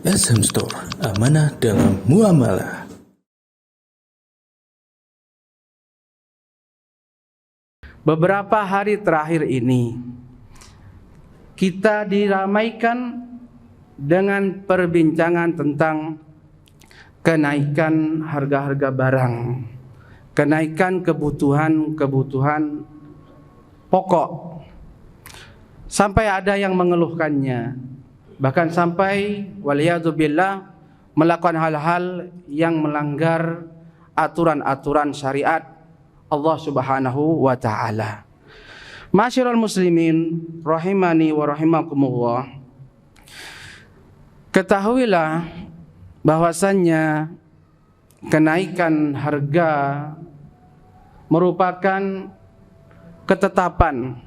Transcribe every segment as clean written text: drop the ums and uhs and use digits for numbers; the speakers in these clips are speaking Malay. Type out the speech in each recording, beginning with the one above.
SM Store, amanah dalam muamalah. Beberapa hari terakhir ini kita diramaikan dengan perbincangan tentang kenaikan harga-harga barang, kenaikan kebutuhan pokok. Sampai ada yang mengeluhkannya, bahkan sampai waliyadzubillah melakukan hal-hal yang melanggar aturan-aturan syariat Allah Subhanahu wa ta'ala. Ma'asyiral muslimin rahimani wa rahimakumullah, ketahuilah bahwasannya kenaikan harga merupakan ketetapan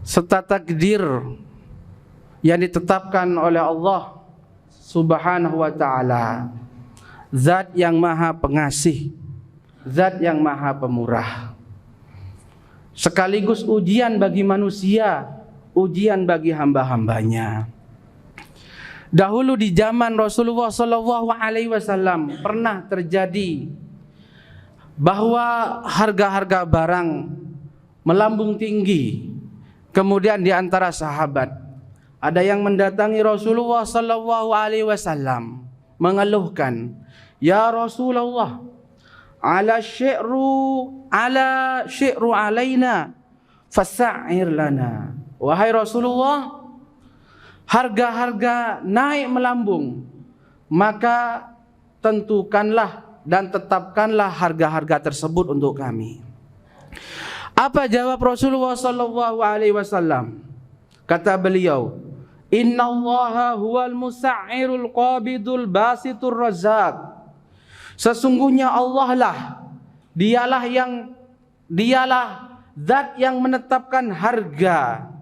serta takdir yang ditetapkan oleh Allah Subhanahu wa ta'ala, Zat yang maha pengasih, Zat yang maha pemurah, sekaligus ujian bagi manusia, ujian bagi hamba-hambanya. Dahulu di zaman Rasulullah SAW pernah terjadi bahwa harga-harga barang melambung tinggi. Kemudian di antara sahabat ada yang mendatangi Rasulullah SAW mengeluhkan, "Ya Rasulullah, ala syi'ru alaina fasa'ir lana." Wahai Rasulullah, harga-harga naik melambung, maka tentukanlah dan tetapkanlah harga-harga tersebut untuk kami. Apa jawab Rasulullah SAW? Kata beliau, "Innallaha huwal musa'irul qabidul basitur razzaq." Sesungguhnya Allah lah, dialah zat yang menetapkan harga.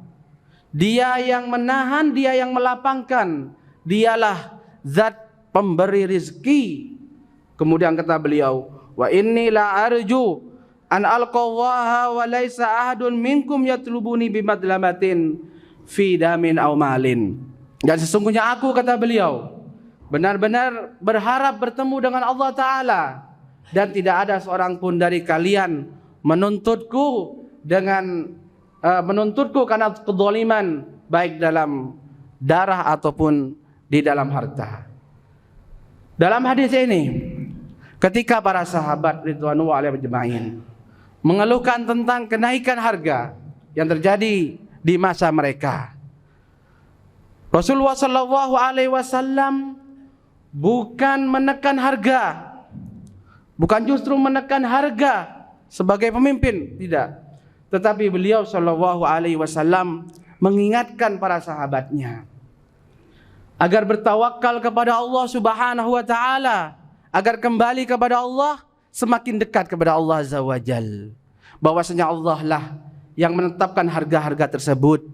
Dia yang menahan, dia yang melapangkan. Dialah zat pemberi rizki. Kemudian kata beliau, "Wa inni la arju an alqallaha wa laisa ahadun minkum yatlubuni bimadlamatin fi damin aw malin." Dan sesungguhnya aku, kata beliau, benar-benar berharap bertemu dengan Allah Ta'ala, dan tidak ada seorang pun dari kalian menuntutku karena kezaliman, baik dalam darah ataupun di dalam harta. Dalam hadis ini, ketika para sahabat ridwanullah alaihim ajma'in mengeluhkan tentang kenaikan harga yang terjadi di masa mereka, Rasulullah SAW bukan menekan harga, bukan justru menekan harga sebagai pemimpin, tidak. Tetapi beliau SAW mengingatkan para sahabatnya agar bertawakal kepada Allah Subhanahu wa ta'ala, agar kembali kepada Allah, semakin dekat kepada Allah Azza wa Jal. Bahwasanya Allah lah yang menetapkan harga-harga tersebut.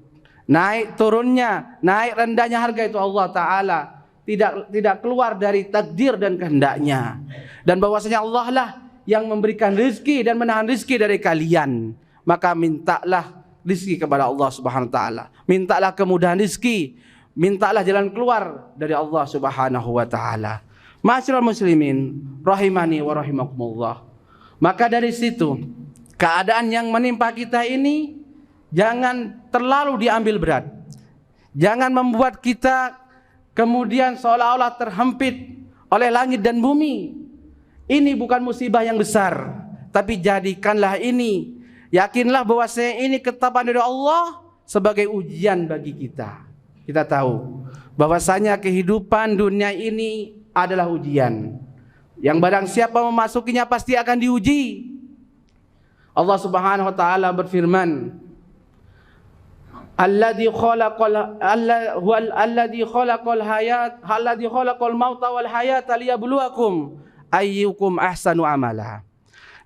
Naik turunnya, naik rendahnya harga itu Allah Ta'ala tidak keluar dari takdir dan kehendaknya. Dan bahwasanya Allah lah yang memberikan rizki dan menahan rizki dari kalian. Maka mintalah rizki kepada Allah Subhanahu wa ta'ala. Mintalah kemudahan rizki, mintalah jalan keluar dari Allah Subhanahu wa ta'ala. Ma'asyiral muslimin rahimani wa rahimakumullah. Maka dari situ, keadaan yang menimpa kita ini jangan terlalu diambil berat. Jangan membuat kita kemudian seolah-olah terhempit oleh langit dan bumi. Ini bukan musibah yang besar, tapi jadikanlah ini, yakinlah bahwasanya ini ketetapan dari Allah sebagai ujian bagi kita. Kita tahu bahwasanya kehidupan dunia ini adalah ujian yang barang siapa memasukinya pasti akan diuji. Allah Subhanahu wa ta'ala berfirman, Alladzi khalaqal mauta wal hayata liyabluwakum ayyukum ahsanu amala.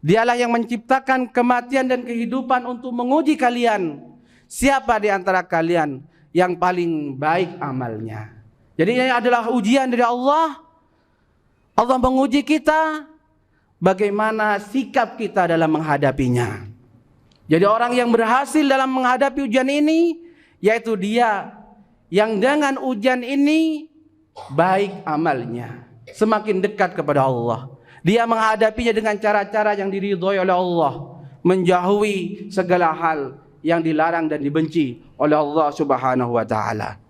Dialah yang menciptakan kematian dan kehidupan untuk menguji kalian, siapa di antara kalian yang paling baik amalnya. Jadi ini adalah ujian dari Allah. Allah menguji kita bagaimana sikap kita dalam menghadapinya. Jadi orang yang berhasil dalam menghadapi ujian ini, yaitu dia yang dengan ujian ini baik amalnya, semakin dekat kepada Allah. Dia menghadapinya dengan cara-cara yang diridhoi oleh Allah, menjauhi segala hal yang dilarang dan dibenci oleh Allah Subhanahu wa taala.